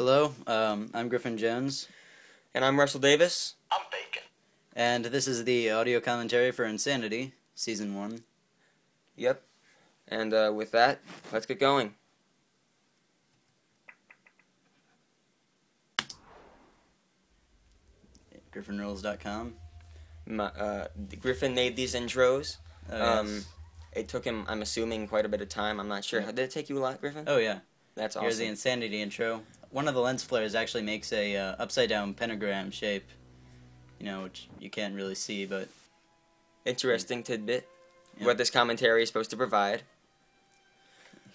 Hello, I'm Griffin Jones, And I'm Russell Davis. I'm Bacon. and this is the audio commentary for Insanity, Season 1. Yep. And with that, let's get going. GriffinRules.com. Griffin made these intros. Oh, yes. It took him, I'm assuming, quite a bit of time. I'm not sure. Yeah. Did it take you a lot, Griffin? Oh, yeah. That's Here's the awesome. Insanity intro. One of the lens flares actually makes a upside-down pentagram shape, which you can't really see, but... Interesting tidbit. Yeah. What this commentary is supposed to provide.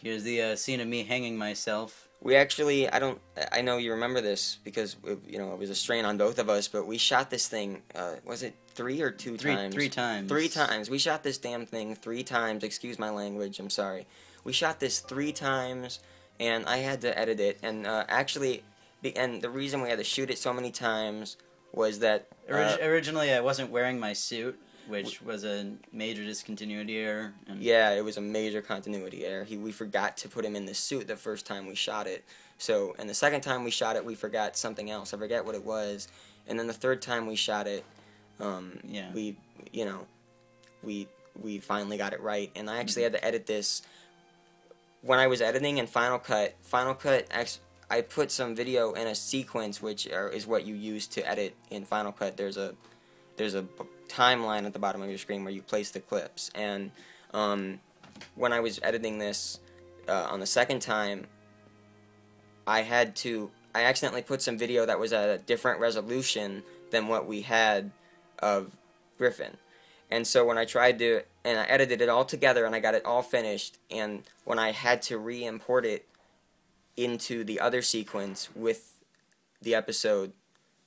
Here's the scene of me hanging myself. We actually, I know you remember this because, it was a strain on both of us, but we shot this thing, was it 3 or 2 times? 3 times. 3 times. We shot this damn thing 3 times. Excuse my language, I'm sorry. We shot this 3 times, and I had to edit it, and and the reason we had to shoot it so many times was that... Originally, I wasn't wearing my suit, which was a major discontinuity error. And Yeah, it was a major continuity error. We forgot to put him in the suit the first time we shot it. So, and the second time we shot it, we forgot something else. I forget what it was. And then the third time we shot it, Yeah. we finally got it right. And I actually had to edit this. When I was editing in Final Cut, I put some video in a sequence, which is what you use to edit in Final Cut. There's a timeline at the bottom of your screen where you place the clips. And when I was editing this on the second time, I accidentally put some video that was at a different resolution than what we had of Griffin. And so when I and I edited it all together and I got it all finished, and when I had to re-import it into the other sequence with the episode,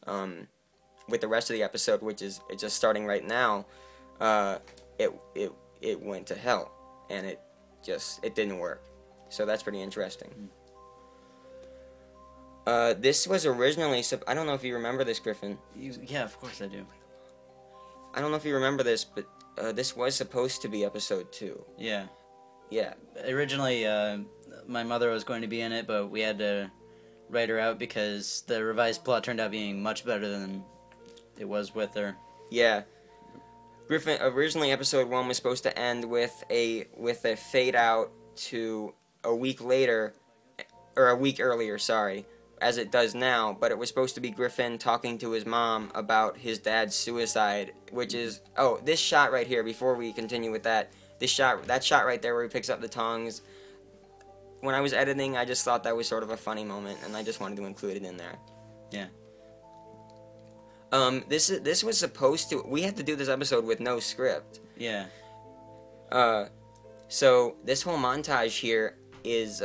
with the rest of the episode, which is just starting right now, it went to hell, and it didn't work. So that's pretty interesting. This was originally, I don't know if you remember this, Griffin. Yeah, of course I do. I don't know if you remember this, but this was supposed to be episode 2. Yeah. Yeah. Originally, my mother was going to be in it, but we had to write her out because the revised plot turned out being much better than it was with her. Yeah. Griffin, originally episode 1 was supposed to end with a fade out to a week later, or a week earlier, sorry, as it does now, but it was supposed to be Griffin talking to his mom about his dad's suicide, which is, this shot right here, before we continue with that shot right there where he picks up the tongs. When I was editing, I just thought that was sort of a funny moment, and I just wanted to include it in there. Yeah. This was supposed to, we had to do this episode with no script. Yeah. So this whole montage here is,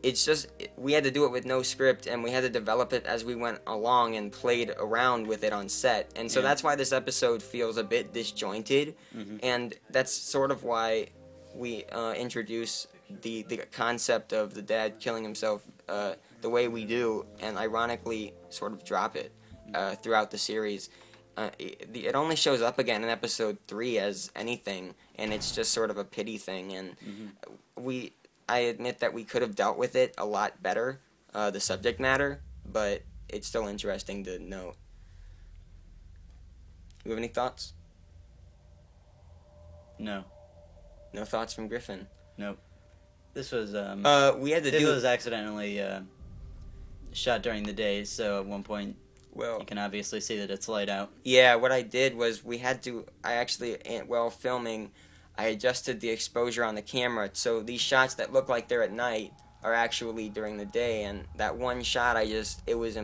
it's just, we had to do it with no script, and we had to develop it as we went along and played around with it on set. And so that's why this episode feels a bit disjointed, and that's sort of why we introduce the concept of the dad killing himself the way we do, and ironically sort of drop it throughout the series. It only shows up again in episode 3 as anything, and it's just sort of a pity thing, and I admit that we could have dealt with it a lot better, the subject matter, but it's still interesting to note. You have any thoughts? No. No thoughts from Griffin? Nope. This was, we had to this do... was accidentally, shot during the day, so at one point, Well, you can obviously see that it's light out. yeah, what I did was while filming, I adjusted the exposure on the camera, so these shots that look like they're at night are actually during the day, and that one shot it was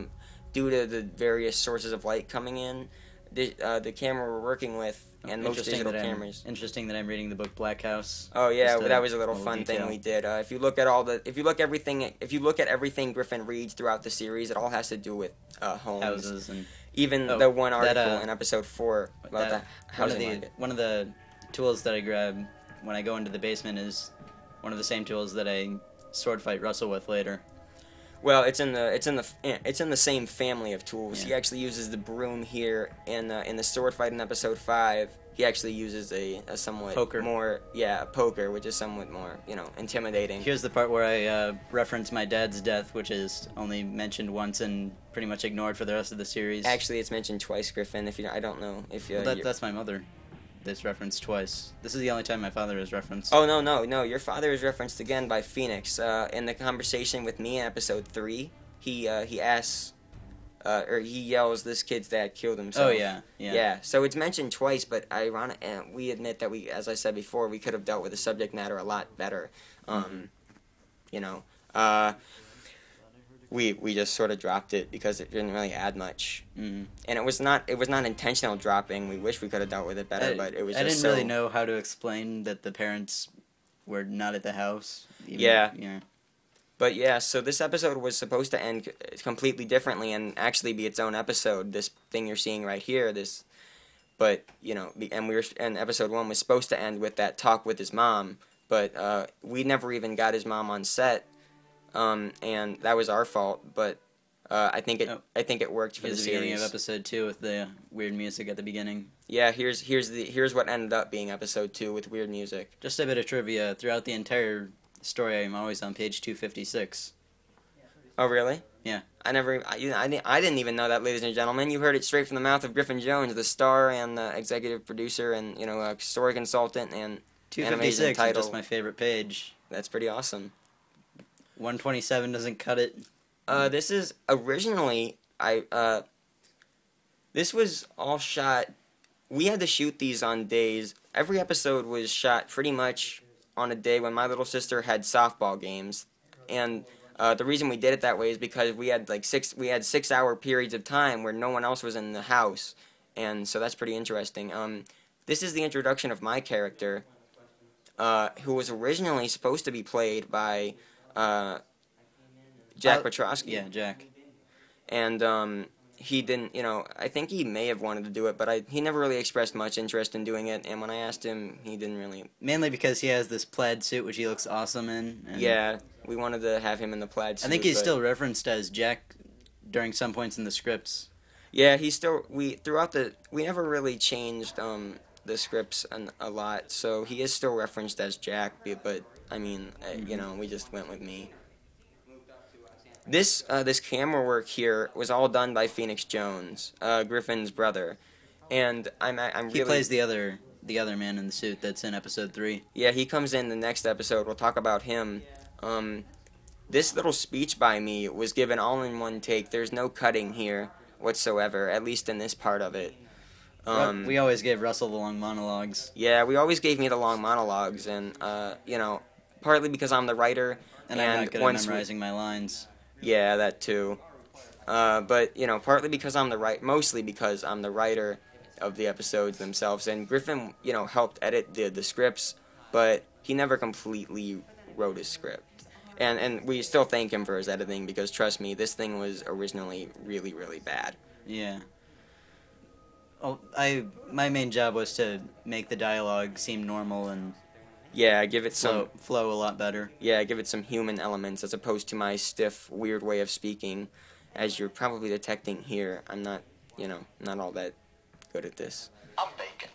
due to the various sources of light coming in, the camera we're working with, and most digital cameras. Interesting that I'm reading the book Black House. Oh yeah, Just that was a little little fun detail. thing we did. If you look at everything Griffin reads throughout the series, it all has to do with homes. Houses and Even the one article that, in episode 4 about the housing market. One of the tools that I grab when I go into the basement is one of the same tools that I sword fight Russell with later. Well, it's in the same family of tools. Yeah. He actually uses the broom here in the sword fight in episode 5, he actually uses a somewhat Poker. more, a poker, which is somewhat more, intimidating. Here's the part where I reference my dad's death, which is only mentioned once and pretty much ignored for the rest of the series. Actually, it's mentioned twice, Griffin. I don't know if you. Well, that's my mother. That's referenced twice. This is the only time my father is referenced. Oh no! Your father is referenced again by Phoenix. In the conversation with me in episode 3, he asks, or he yells, "This kid's dad killed himself." Oh yeah. So it's mentioned twice, but we admit that as I said before, we could have dealt with the subject matter a lot better. We just sort of dropped it because it didn't really add much, and it was not intentional dropping. We wish we could have dealt with it better, but it was. I just didn't really know how to explain that the parents were not at the house. Yeah. Yeah. But yeah, so this episode was supposed to end completely differently and actually be its own episode. This thing you're seeing right here, and episode 1 was supposed to end with that talk with his mom, but we never even got his mom on set, and that was our fault. But I think it worked for the series. Beginning of episode 2 with the weird music at the beginning. Yeah, here's what ended up being episode 2 with weird music. Just a bit of trivia throughout the entire story. I'm always on page 256. Oh, really? Yeah. I didn't even know that, ladies and gentlemen. You heard it straight from the mouth of Griffin Jones, the star and executive producer and, a story consultant and 256 is just my favorite page. That's pretty awesome. 127 doesn't cut it. This is originally, this was all shot, we had to shoot these on days. Every episode was shot pretty much on a day when my little sister had softball games, and the reason we did it that way is because we had 6-hour periods of time where no one else was in the house, and so that's pretty interesting. This is the introduction of my character, who was originally supposed to be played by Jack Petrosky. Yeah, Jack. And he didn't, I think he may have wanted to do it, but he never really expressed much interest in doing it, and when I asked him, he didn't really... Mainly because he has this plaid suit, which he looks awesome in. Yeah, we wanted to have him in the plaid suit. I think he's still referenced as Jack during some points in the scripts. Yeah, we never really changed the scripts a lot, so he is still referenced as Jack, but, I mean, we just went with me. This camera work here was all done by Phoenix Jones, Griffin's brother, and I'm really... He plays the other man in the suit that's in episode 3. Yeah, he comes in the next episode. We'll talk about him. This little speech by me was given all in one take. There's no cutting here whatsoever, at least in this part of it. We always gave Russell the long monologues. Yeah, we always gave me the long monologues, and partly because I'm the writer, and I'm not good at memorizing my lines. Yeah, that too. But partly because mostly because I'm the writer of the episodes themselves, and Griffin, helped edit the scripts, but he never completely wrote his script. And we still thank him for his editing, because trust me, this thing was originally really, really bad. Yeah. Oh, my main job was to make the dialogue seem normal and give it some flow a lot better. Yeah, give it some human elements as opposed to my stiff, weird way of speaking. As you're probably detecting here, I'm not, not all that good at this. I'm Bacon.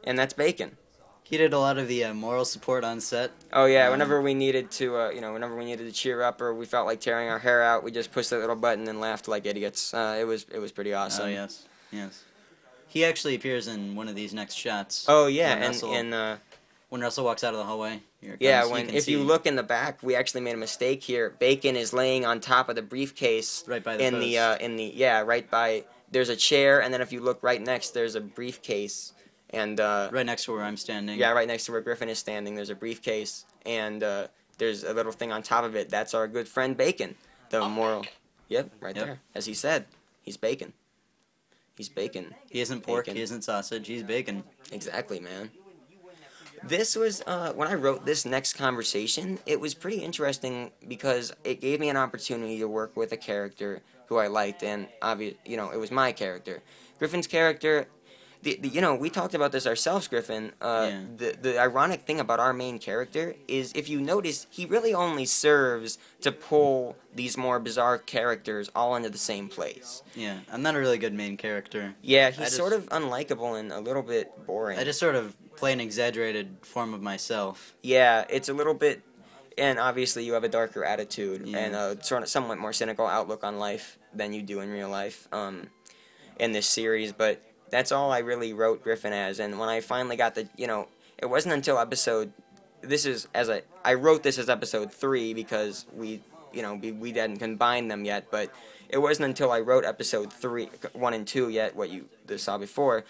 And that's Bacon. He did a lot of the moral support on set. Oh yeah, whenever we needed to, whenever we needed to cheer up or we felt like tearing our hair out, we just pushed that little button and laughed like idiots. It was pretty awesome. Oh yes. He actually appears in one of these next shots. Oh yeah, when Russell walks out of the hallway. If you look in the back, we actually made a mistake here. Bacon is laying on top of the briefcase. Right by the post. Right by. There's a chair, and then if you look right next, there's a briefcase, and right next to where I'm standing. Yeah, right next to where Griffin is standing. There's a briefcase, and there's a little thing on top of it. That's our good friend Bacon, the moral. Yep, right there. As he said, he's Bacon. He's Bacon. He isn't pork. He isn't sausage. He's bacon. Exactly, man. This was, when I wrote this next conversation, it was pretty interesting because it gave me an opportunity to work with a character who I liked, and it was my character. Griffin's character, You know, we talked about this ourselves, Griffin. The ironic thing about our main character is, if you notice, he really only serves to pull these more bizarre characters all into the same place. Yeah, I'm not a really good main character. Yeah, he's sort of unlikable and a little bit boring. I just sort of play an exaggerated form of myself. Yeah, it's a little bit, and obviously you have a darker attitude and a sort of somewhat more cynical outlook on life than you do in real life in this series, but that's all I really wrote Griffin as. And when I finally got the, you know, it wasn't until I wrote this as episode 3 because we hadn't combined them yet, but it wasn't until I wrote episode 1 and 2 yet, what you saw before,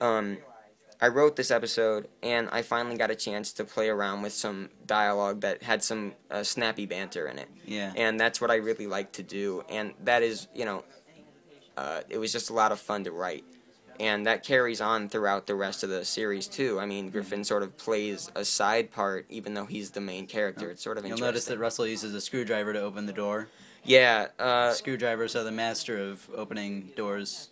I wrote this episode, and I finally got a chance to play around with some dialogue that had some snappy banter in it. Yeah. And that's what I really like to do, and that is, you know, it was just a lot of fun to write. And that carries on throughout the rest of the series, too. I mean, Griffin sort of plays a side part, even though he's the main character. It's sort of interesting. You'll notice that Russell uses a screwdriver to open the door. Yeah. Screwdrivers are the master of opening doors.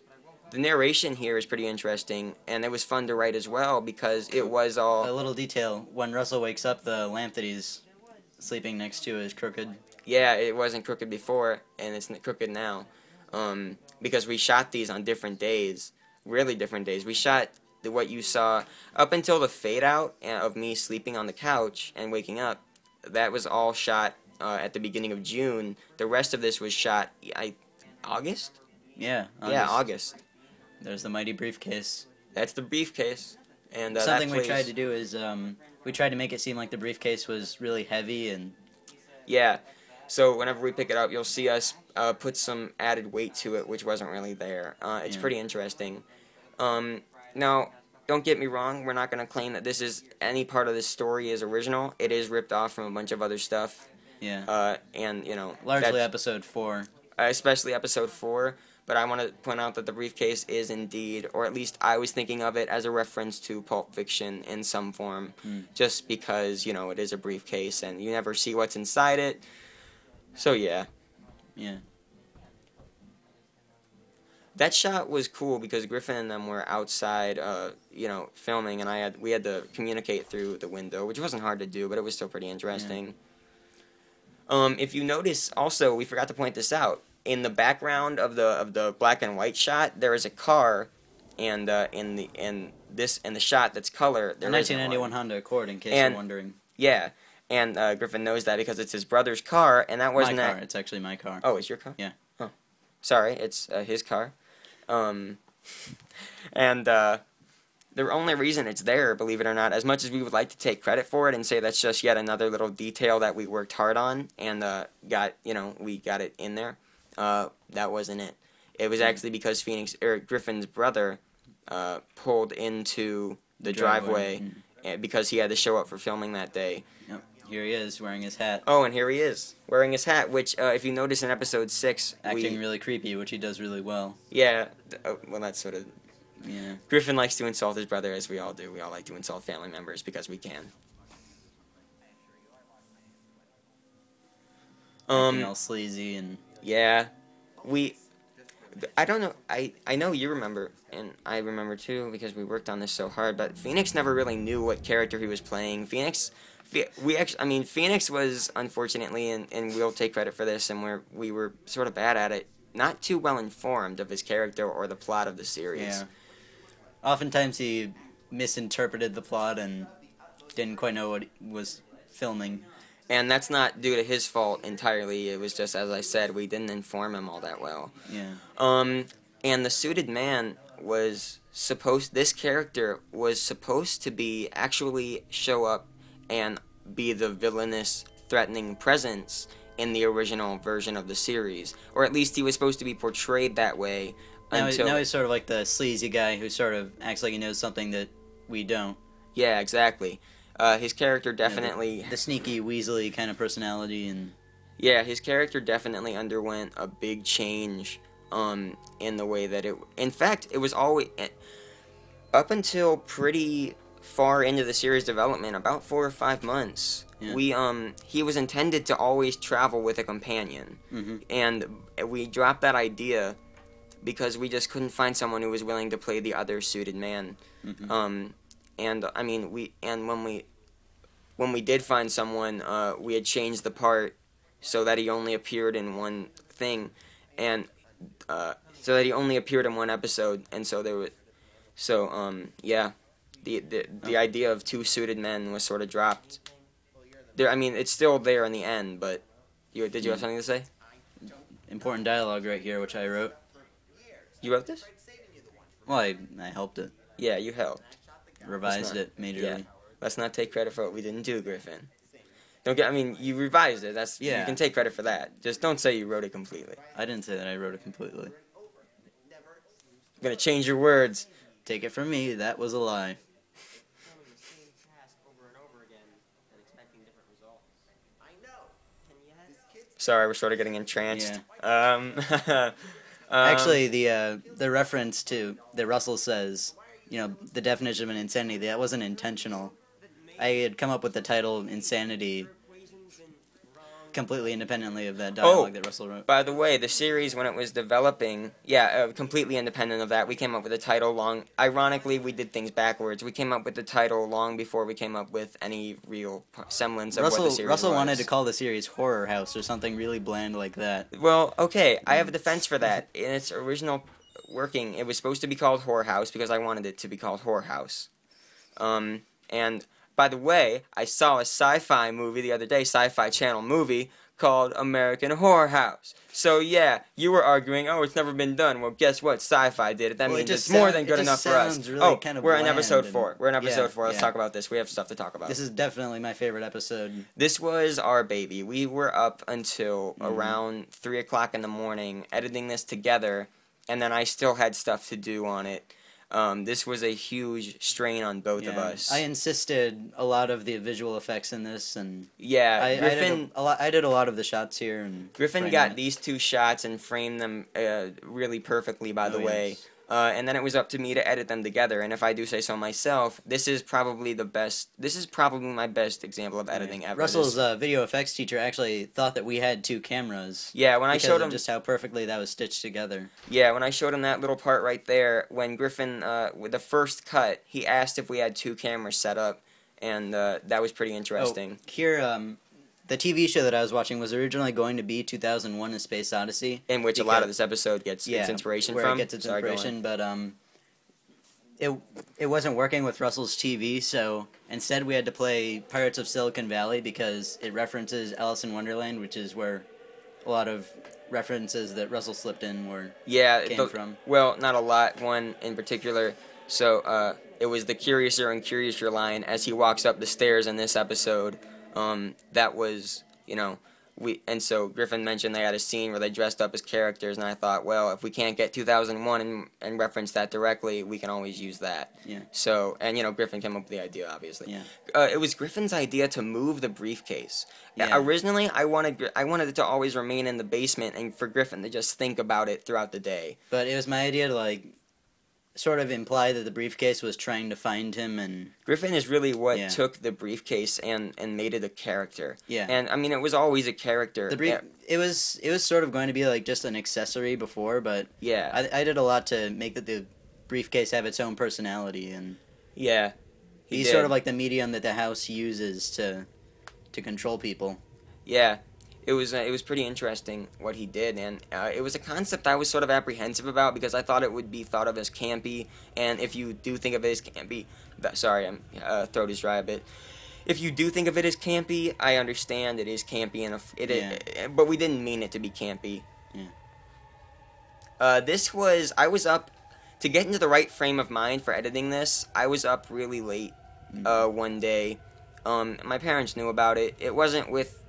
The narration here is pretty interesting, and it was fun to write as well, because it was all... A little detail, when Russell wakes up, the lamp that he's sleeping next to is crooked. Yeah, it wasn't crooked before, and it's crooked now. Because we shot these on different days, really different days. We shot what you saw up until the fade out of me sleeping on the couch and waking up. That was all shot at the beginning of June. The rest of this was shot August? Yeah, August. Yeah, August. There's the mighty briefcase. That's the briefcase. And something we tried to do is we tried to make it seem like the briefcase was really heavy and... Yeah. So whenever we pick it up, you'll see us put some added weight to it, which wasn't really there. It's pretty interesting. Now, don't get me wrong. We're not going to claim that this is any part of this story is original. It is ripped off from a bunch of other stuff. Yeah. And, you know... Largely episode 4. Especially episode 4. But I want to point out that the briefcase is indeed, or at least I was thinking of it as a reference to Pulp Fiction in some form. Just because, you know, it is a briefcase and you never see what's inside it. So, yeah. Yeah. That shot was cool because Griffin and them were outside, you know, filming, and we had to communicate through the window, which wasn't hard to do, but it was still pretty interesting. Yeah. If you notice, also, we forgot to point this out. In the background of the black and white shot, there is a car, and in the shot that's color, there is a 1991 Honda Accord, in case you're wondering. Yeah. And Griffin knows that because it's his brother's car, and that wasn't my car. It's actually my car. Oh, it's your car? Yeah. Oh, sorry, it's his car. And the only reason it's there, believe it or not, as much as we would like to take credit for it and say that's just yet another little detail that we worked hard on and we got it in there, that wasn't it. It was actually because Griffin's brother pulled into the driveway because he had to show up for filming that day. Yep. Here he is, wearing his hat. Oh, and here he is, wearing his hat, which, if you notice in episode 6... Acting really creepy, which he does really well. Yeah, well, that's sort of... Yeah. Griffin likes to insult his brother, as we all do. We all like to insult family members because we can. Acting all sleazy and... Yeah. I don't know, I know you remember, and I remember too, because we worked on this so hard, but Phoenix never really knew what character he was playing. Phoenix was, unfortunately, and we'll take credit for this, and we were sort of bad at it, not too well informed of his character or the plot of the series. Yeah. Oftentimes he misinterpreted the plot and didn't quite know what he was filming. And that's not due to his fault entirely. It was just, as I said, we didn't inform him all that well. Yeah. And the suited man this character was supposed to be actually show up and be the villainous, threatening presence in the original version of the series. Or at least he was supposed to be portrayed that way. Now he's sort of like the sleazy guy who sort of acts like he knows something that we don't. Yeah, exactly. His character definitely... the sneaky, weaselly kind of personality. And yeah, his character definitely underwent a big change in the way that it... In fact, it was always... Up until pretty far into the series development, about 4 or 5 months, he was intended to always travel with a companion. And we dropped that idea because we just couldn't find someone who was willing to play the other suited man. And I mean, when we did find someone, we had changed the part so that he only appeared in one thing, and so that he only appeared in one episode, and so there was, yeah, the idea of two suited men was sort of dropped. There, I mean, it's still there in the end, but did you have something to say? Important dialogue right here, which I wrote. You wrote this? Well, I helped it. Yeah, you helped. Revised it majorly. Yeah. Let's not take credit for what we didn't do, Griffin. I mean, you revised it. You can take credit for that. Just don't say you wrote it completely. I didn't say that I wrote it completely. I'm gonna change your words. Take it from me, that was a lie. Sorry, we're sort of getting entranced. Yeah. Actually, the reference to that Russell says, the definition of an insanity, that wasn't intentional. I had come up with the title Insanity completely independently of that dialogue that Russell wrote. By the way, the series, when it was developing, completely independent of that, we came up with the title ironically, we did things backwards. We came up with the title long before we came up with any real semblance of what the series Russell was. wanted to call the series Horror House or something really bland like that. Well, okay, I have a defense for that. In its original working, it was supposed to be called Horror House because I wanted it to be called Horror House. And by the way, I saw a sci-fi movie the other day, Sci-Fi Channel movie, called American Horror House. So yeah, you were arguing, it's never been done. Well, guess what? Sci-fi did it. That means it's more than good enough for us. Really kind of we're in episode 4. We're in episode 4. Let's yeah. talk about this. We have stuff to talk about. This is definitely my favorite episode. This was our baby. We were up until around 3 o'clock in the morning editing this together, and then I still had stuff to do on it. This was a huge strain on both of us. I insisted a lot of the visual effects in this, and Griffin, I did a lot of the shots here. And Griffin got these 2 shots and framed them really perfectly, by the way. Yes. And then it was up to me to edit them together. And if I do say so myself, this is probably the best. This is probably my best example of editing ever. Russell's video effects teacher actually thought that we had 2 cameras. Yeah, when I showed him just how perfectly that was stitched together. Yeah, when I showed him that little part right there, when Griffin with the first cut, he asked if we had 2 cameras set up, and that was pretty interesting. Here, the TV show that I was watching was originally going to be 2001: A Space Odyssey, in which a lot of this episode gets its inspiration where from. It gets its inspiration, but it wasn't working with Russell's TV, so instead we had to play Pirates of Silicon Valley because it references Alice in Wonderland, which is where a lot of references that Russell slipped in came from. Well, not a lot. One in particular. So it was the Curiouser and Curiouser line as he walks up the stairs in this episode. That was, and so Griffin mentioned they had a scene where they dressed up as characters, and I thought, well, if we can't get 2001 and reference that directly, we can always use that. Yeah. So, and Griffin came up with the idea, obviously. Yeah. It was Griffin's idea to move the briefcase. Yeah. Originally, I wanted it to always remain in the basement, and for Griffin to just think about it throughout the day. But it was my idea to sort of imply that the briefcase was trying to find him, and Griffin is really what took the briefcase and made it a character. Yeah. And I mean, it was always a character. It was sort of going to be just an accessory before, but yeah, I did a lot to make the briefcase have its own personality, and he's sort of like the medium that the house uses to control people. Yeah. It was pretty interesting what he did, and it was a concept I was sort of apprehensive about because I thought it would be thought of as campy, and if you do think of it as campy, sorry, my throat is dry a bit. If you do think of it as campy, I understand it is campy, but we didn't mean it to be campy. Yeah. I was up, to get into the right frame of mind for editing this, I was up really late one day. My parents knew about it. It wasn't with...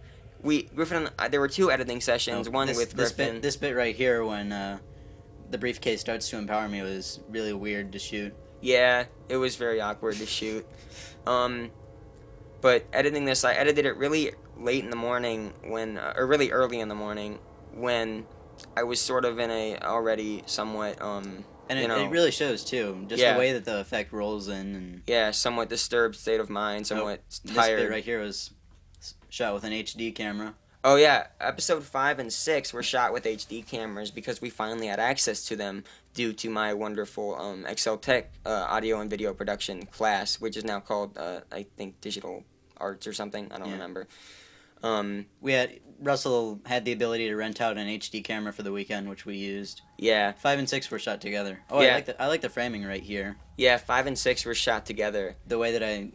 Griffin, there were 2 editing sessions, one with Griffin. This bit right here, when the briefcase starts to empower me, was really weird to shoot. Yeah, it was very awkward to shoot. But editing this, I edited it really late in the morning or really early in the morning when I was sort of in a already somewhat, and it really shows too, just the way that the effect rolls in. And somewhat disturbed state of mind, somewhat tired. This bit right here was shot with an HD camera. Oh yeah, episode 5 and 6 were shot with HD cameras because we finally had access to them due to my wonderful Excel Tech audio and video production class, which is now called I think Digital Arts or something. I don't remember. Russell had the ability to rent out an HD camera for the weekend, which we used. Yeah. 5 and 6 were shot together. Oh, Yeah. I like the framing right here. Yeah, 5 and 6 were shot together. The way that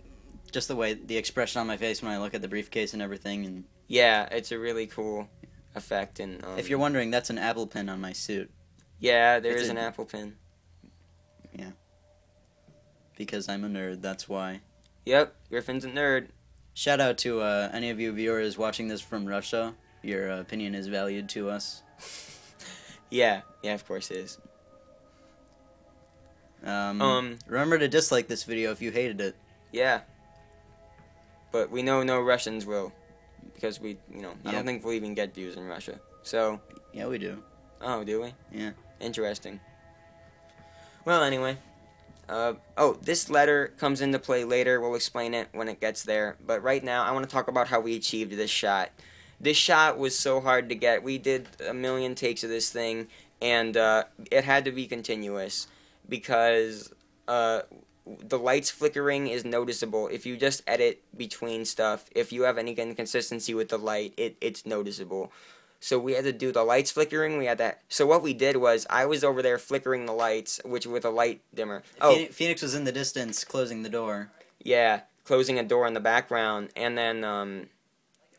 the expression on my face when I look at the briefcase and everything. And yeah, it's a really cool effect. And if you're wondering, that's an Apple pin on my suit. Yeah, there is an Apple pin. Yeah. Because I'm a nerd, that's why. Yep, Griffin's a nerd. Shout out to any of you viewers watching this from Russia. Your opinion is valued to us. Yeah, of course it is. Remember to dislike this video if you hated it. Yeah. But we know no Russians will. Because I don't think we'll even get views in Russia. So. Yeah, we do. Oh, do we? Yeah. Interesting. Well, anyway. This letter comes into play later. We'll explain it when it gets there. But right now, I want to talk about how we achieved this shot. This shot was so hard to get. We did a million takes of this thing, and it had to be continuous because the lights flickering is noticeable. If you just edit between stuff, if you have any inconsistency with the light, it's noticeable. So we had to do the lights flickering. We had that. So what we did was I was over there flickering the lights, which with a light dimmer. Phoenix was in the distance closing the door. Yeah, closing a door in the background, and then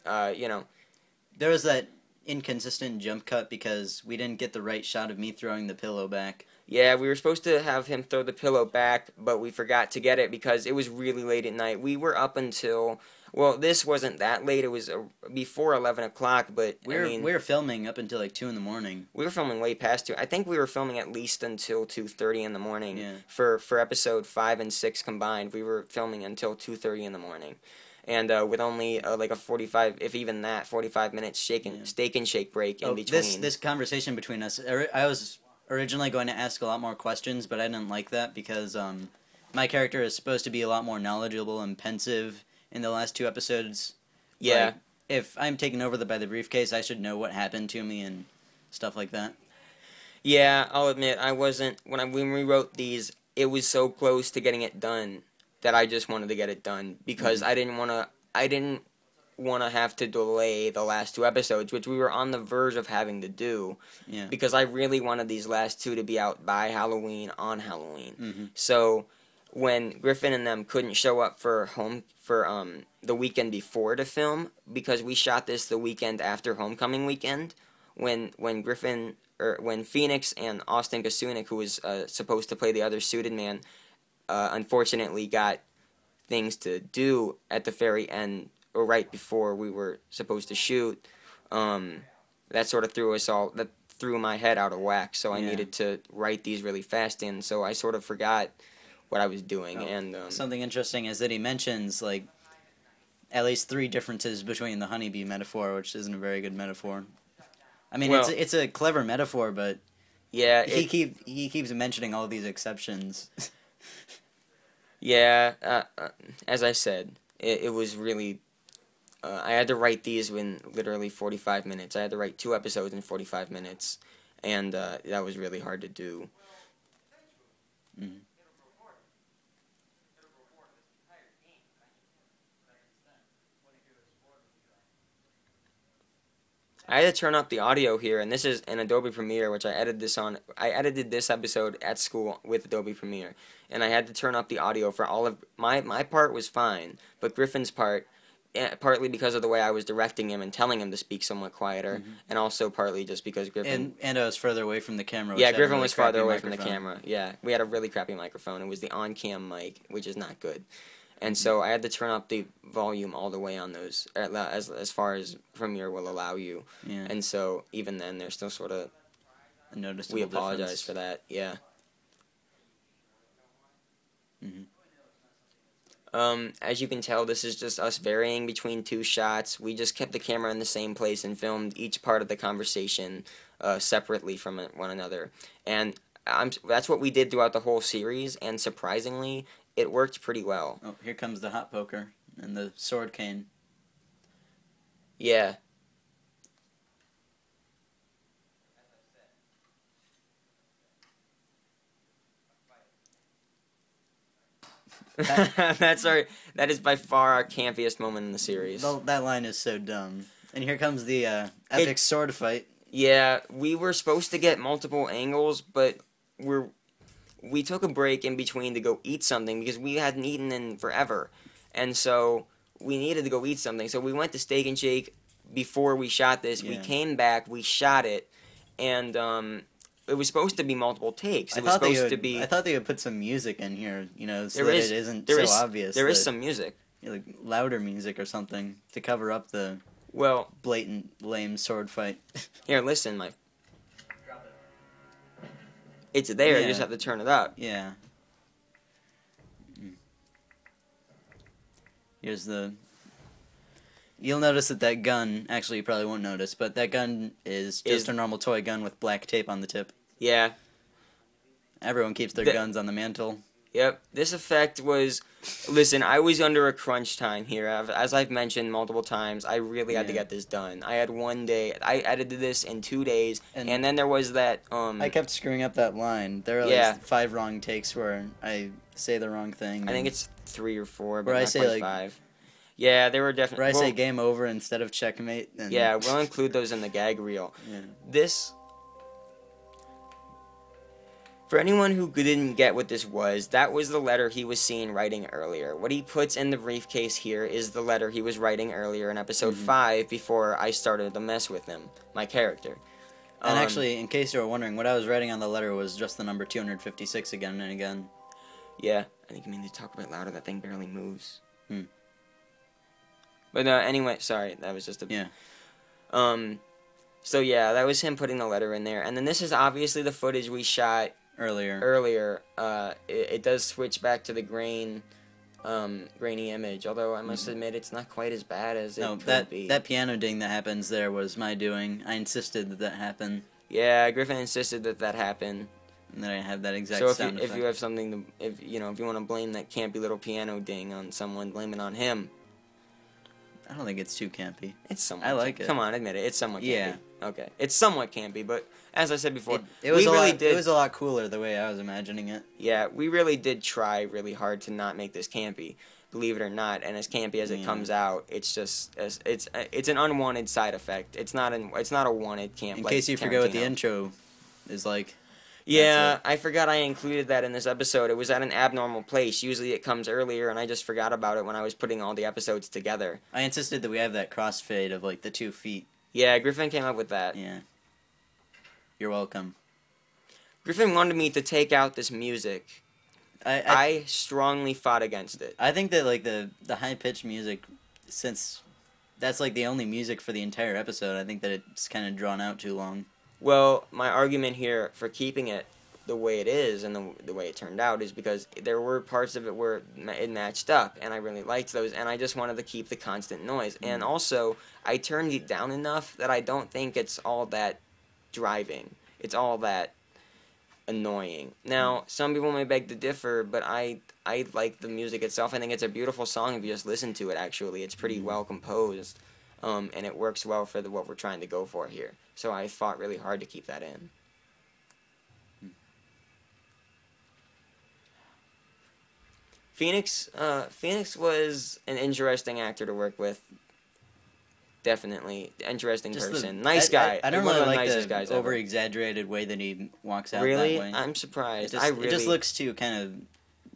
there was that inconsistent jump cut because we didn't get the right shot of me throwing the pillow back. Yeah, we were supposed to have him throw the pillow back, but we forgot to get it because it was really late at night. We were up until. Well, this wasn't that late. It was before 11 o'clock, but we were filming up until like 2 in the morning. We were filming way past 2. I think we were filming at least until 2:30 in the morning. Yeah. For episode 5 and 6 combined, we were filming until 2:30 in the morning. And with only like a 45, if even that, 45-minute steak and shake break in between. This conversation between us, I was originally going to ask a lot more questions, but I didn't like that because my character is supposed to be a lot more knowledgeable and pensive in the last 2 episodes. Yeah. Like, if I'm taken over by the briefcase, I should know what happened to me and stuff like that. Yeah, I'll admit, I wasn't, when we wrote these, it was so close to getting it done that I just wanted to get it done because I didn't want to have to delay the last 2 episodes, which we were on the verge of having to do. Yeah. Because I really wanted these last 2 to be out by Halloween, on Halloween. Mm-hmm. So when Griffin and them couldn't show up for the weekend before to film, because we shot this the weekend after homecoming weekend, when Phoenix and Austin Kasunik, who was supposed to play the other suited man, unfortunately got things to do at the very end or right before we were supposed to shoot, that sort of threw my head out of whack. So I needed to write these really fast in. So I sort of forgot what I was doing. And something interesting is that he mentions like at least 3 differences between the honeybee metaphor, which isn't a very good metaphor. I mean, it's a clever metaphor, but yeah, he keeps mentioning all these exceptions. Yeah, as I said, it was really. I had to write these in literally 45 minutes. I had to write 2 episodes in 45 minutes, and that was really hard to do. Mm-hmm. I had to turn up the audio here, and this is an Adobe Premiere, which I edited this on. I edited this episode at school with Adobe Premiere, and I had to turn up the audio for all of my part was fine, but Griffin's part, partly because of the way I was directing him and telling him to speak somewhat quieter, and also partly just because Griffin and I was further away from the camera. Yeah, Griffin was farther away from the camera. Yeah, we had a really crappy microphone. It was the on-cam mic, which is not good. And so I had to turn up the volume all the way on those, as far as Premiere will allow you. Yeah. And so even then, there's still sort of a noticeable we apologize difference. for that. Yeah. Mm-hmm. As you can tell, this is just us varying between 2 shots. We just kept the camera in the same place and filmed each part of the conversation separately from one another. And that's what we did throughout the whole series. And surprisingly, it worked pretty well. Oh, here comes the hot poker and the sword cane. Yeah. That is by far our campiest moment in the series. That line is so dumb. And here comes the epic sword fight. Yeah, we were supposed to get multiple angles, but we took a break in between to go eat something because we hadn't eaten in forever. And so we needed to go eat something. So we went to Steak and Shake before we shot this. Yeah. We came back, we shot it, and it was supposed to be multiple takes. It was supposed to be. I thought they would put some music in here, so There that is- it isn't there so is- obvious. There is that- some music. like louder music or something to cover up the Well, blatant lame sword fight. here, listen, it's there. You Yeah. just have to turn it up. Yeah. Here's the. You'll notice that gun. Actually, you probably won't notice, but that gun is just a normal toy gun with black tape on the tip. Yeah. Everyone keeps their The- guns on the mantle. Yep. This effect was. Listen, I was under a crunch time here. As I've mentioned multiple times, I really had to Yeah. get this done. I had one day. I edited this in 2 days, And- and then there was that. I kept screwing up that line. There are Yeah. 5 wrong takes where I say the wrong thing. I think and- it's 3 or 4, but Where I not say, quite like- 5. Yeah, they were definitely. where I say game over instead of checkmate. And, Yeah, we'll include those in the gag reel. yeah. This. For anyone who didn't get what this was, that was the letter he was seen writing earlier. What he puts in the briefcase here is the letter he was writing earlier in episode 5 before I started to mess with him, my character. And actually, in case you were wondering, what I was writing on the letter was just the number 256 again and again. Yeah, I think you mean to talk a bit louder. That thing barely moves. Hmm. But anyway, sorry, that was just a. Yeah. So yeah, that was him putting the letter in there, and then this is obviously the footage we shot Earlier. earlier. It does switch back to the grainy image. Although I must admit, it's not quite as bad as it No, could be. that piano ding that happens there was my doing. I insisted that happened, Yeah, Griffin insisted that happened. and then I had that exact So if sound you, if effect. you have something to, if you want to blame that campy little piano ding on someone, blame it on him. I don't think it's too campy. It's somewhat. I like it. Come on, admit it. It's somewhat campy. Yeah. Okay. It's somewhat campy, but as I said before, It was we a really lot. did. It was a lot cooler the way I was imagining it. Yeah, we really did try really hard to not make this campy, believe it or not. And as campy as it Yeah. comes out, it's just it's an unwanted side effect. It's not a wanted camp. In like case you forget what the Tarantino. intro is like. Yeah, That's I forgot I included that in this episode. It was at an abnormal place. Usually it comes earlier, and I just forgot about it when I was putting all the episodes together. I insisted that we have that crossfade of like the 2 feet. Yeah, Griffin came up with that. Yeah. You're welcome. Griffin wanted me to take out this music. I strongly fought against it. I think that like the high pitched music, since that's like the only music for the entire episode, I think that it's kind of drawn out too long. Well, my argument here for keeping it the way it is and the way it turned out is because there were parts of it where it matched up, and I really liked those, and I just wanted to keep the constant noise. And also, I turned it down enough that I don't think it's all that driving. It's all that annoying. Now, some people may beg to differ, but I like the music itself. I think it's a beautiful song if you just listen to it, actually. It's pretty well composed, and it works well for what we're trying to go for here. So I fought really hard to keep that in. Phoenix was an interesting actor to work with. Definitely interesting person, nice guy. I don't One really of the like nicest the guys ever. over exaggerated way that he walks out Really, that way. I'm surprised. It just looks too kind of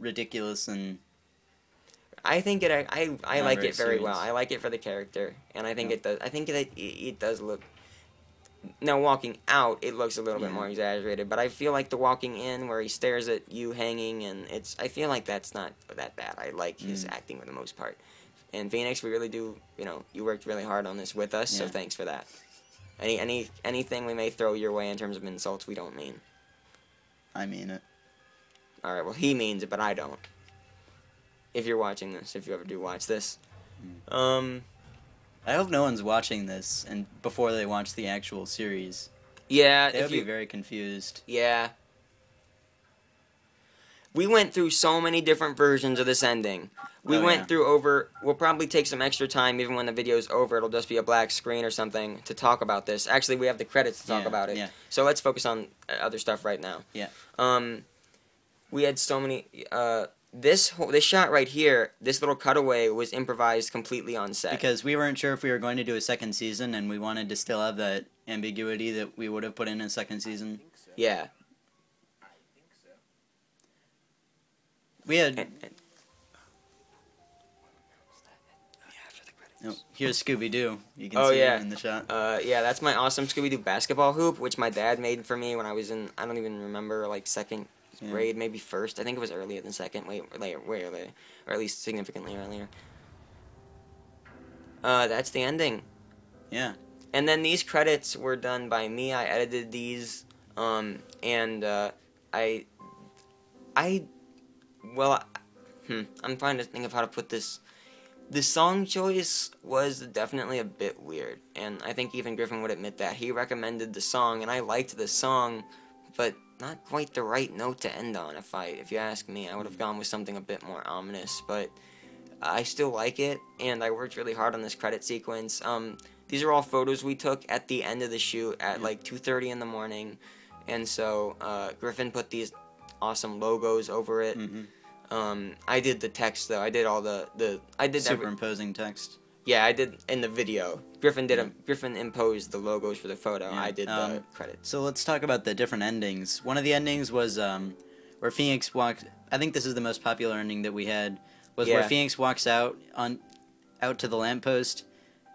ridiculous and. I think it. I Not like very it very well. serious. I like it for the character, and I think Yeah. it does. I think that it does look. Now walking out, it looks a little bit Yeah. more exaggerated, but I feel like the walking in, where he stares at you hanging, and I feel like that's not that bad. I like his acting for the most part. And Phoenix, we really do. You worked really hard on this with us, so Yeah. thanks for that. Anything we may throw your way in terms of insults, we don't mean. I mean it. All right, well, he means it, but I don't. If you're watching this, if you ever do watch this. I hope no one's watching this and before they watch the actual series. Yeah, They if would you... be very confused. Yeah. We went through so many different versions of this ending. We Oh, went yeah. through we'll probably take some extra time, even when the video's over, it'll just be a black screen or something, to talk about this. Actually, we have the credits to talk Yeah, about it. yeah. So let's focus on other stuff right now. Yeah. We had so many, this shot right here, this little cutaway was improvised completely on set. Because we weren't sure if we were going to do a second season, and we wanted to still have that ambiguity that we would have put in a second season. Yeah. We had... Oh, here's Scooby-Doo. You can see him in the shot. Yeah, that's my awesome Scooby-Doo basketball hoop, which my dad made for me when I was in, I don't even remember, like second grade, maybe first. I think it was earlier than second, way earlier, or at least significantly earlier. That's the ending. Yeah. And then these credits were done by me. I edited these, I'm trying to think of how to put this. The song choice was definitely a bit weird, and I think even Griffin would admit that. He recommended the song, and I liked the song, but not quite the right note to end on. If you ask me, I would have gone with something a bit more ominous, but I still like it, and I worked really hard on this credit sequence. These are all photos we took at the end of the shoot at like 2:30 in the morning, and so Griffin put these awesome logos over it. I did the text though. I did all I did superimposing text. Yeah, I did in the video. Griffin imposed the logos for the photo. Yeah. I did the credits. So let's talk about the different endings. One of the endings was where Phoenix walked. I think this is the most popular ending that we had. Was where Phoenix walks out to the lamppost,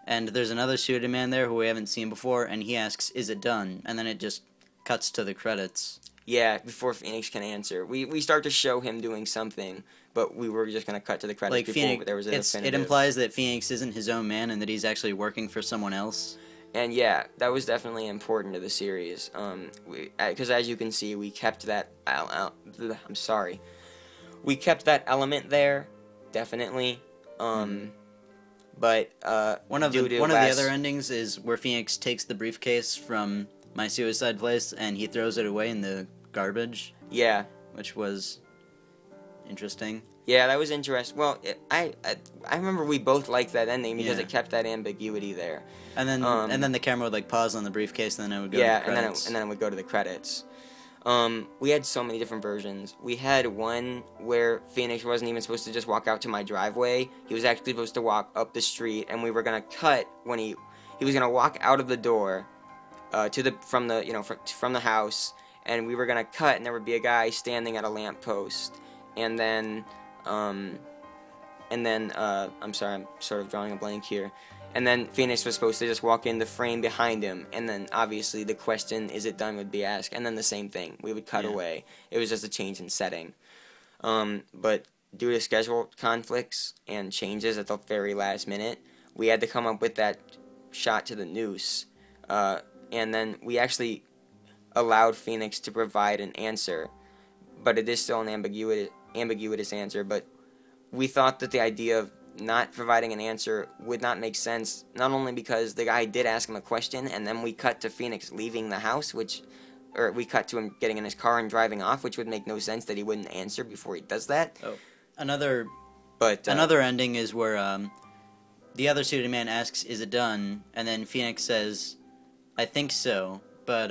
and there's another suited man there who we haven't seen before, and he asks, "Is it done?" And then it just cuts to the credits. Yeah, before Phoenix can answer. We start to show him doing something, but we were just going to cut to the credits like before Phoenix, there was a definitive. It implies that Phoenix isn't his own man and that he's actually working for someone else. And yeah, that was definitely important to the series. Because as you can see, we kept that... I'm sorry. We kept that element there, definitely. But one of the other endings is where Phoenix takes the briefcase from My Suicide Place and he throws it away in the garbage. Yeah, which was interesting. Yeah, that was interesting. Well, I remember we both liked that ending because it kept that ambiguity there. And then the camera would like pause on the briefcase, and then it would go to the credits. and then it would go to the credits. We had so many different versions. We had one where Phoenix wasn't even supposed to just walk out to my driveway. He was actually supposed to walk up the street, and we were gonna cut when he was gonna walk out of the door from the house, and we were gonna cut, and there would be a guy standing at a lamppost, and then I'm sorry, I'm sort of drawing a blank here. And then Phoenix was supposed to just walk in the frame behind him, and then obviously the question, "Is it done?" would be asked, and then the same thing. We would cut away. It was just a change in setting. But due to schedule conflicts and changes at the very last minute, we had to come up with that shot to the noose. And then we actually allowed Phoenix to provide an answer, but it is still an ambiguous answer. But we thought that the idea of not providing an answer would not make sense, not only because the guy did ask him a question, and then we cut to Phoenix leaving the house, or we cut to him getting in his car and driving off, which would make no sense that he wouldn't answer before he does that. Oh. Another ending is where the other suited man asks, "Is it done?" And then Phoenix says, "I think so," but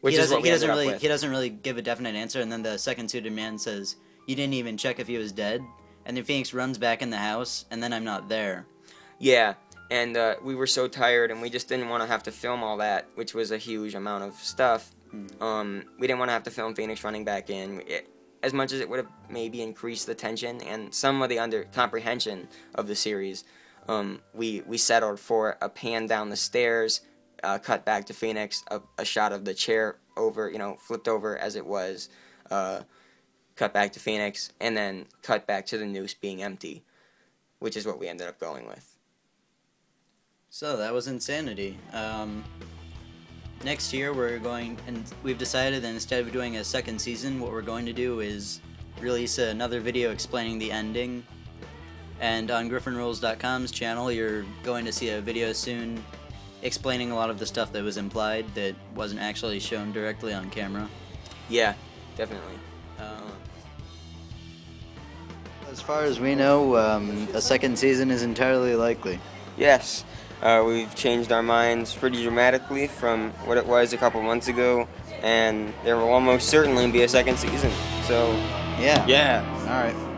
he doesn't really give a definite answer. And then the second suited man says, "You didn't even check if he was dead?" And then Phoenix runs back in the house, and then I'm not there. Yeah, and we were so tired, and we just didn't want to have to film all that, which was a huge amount of stuff. We didn't want to have to film Phoenix running back in, as much as it would have maybe increased the tension and some of the comprehension of the series. We settled for a pan down the stairs, cut back to Phoenix, a shot of the chair over, flipped over as it was, cut back to Phoenix, and then cut back to the noose being empty, which is what we ended up going with. So that was Insanity. Next year we've decided that instead of doing a second season, what we're going to do is release another video explaining the ending. And on GriffinRules.com's channel, you're going to see a video soon explaining a lot of the stuff that was implied that wasn't actually shown directly on camera. Yeah, definitely. As far as we know, a second season is entirely likely. Yes, we've changed our minds pretty dramatically from what it was a couple months ago, and there will almost certainly be a second season. So Yeah. Yeah. All right.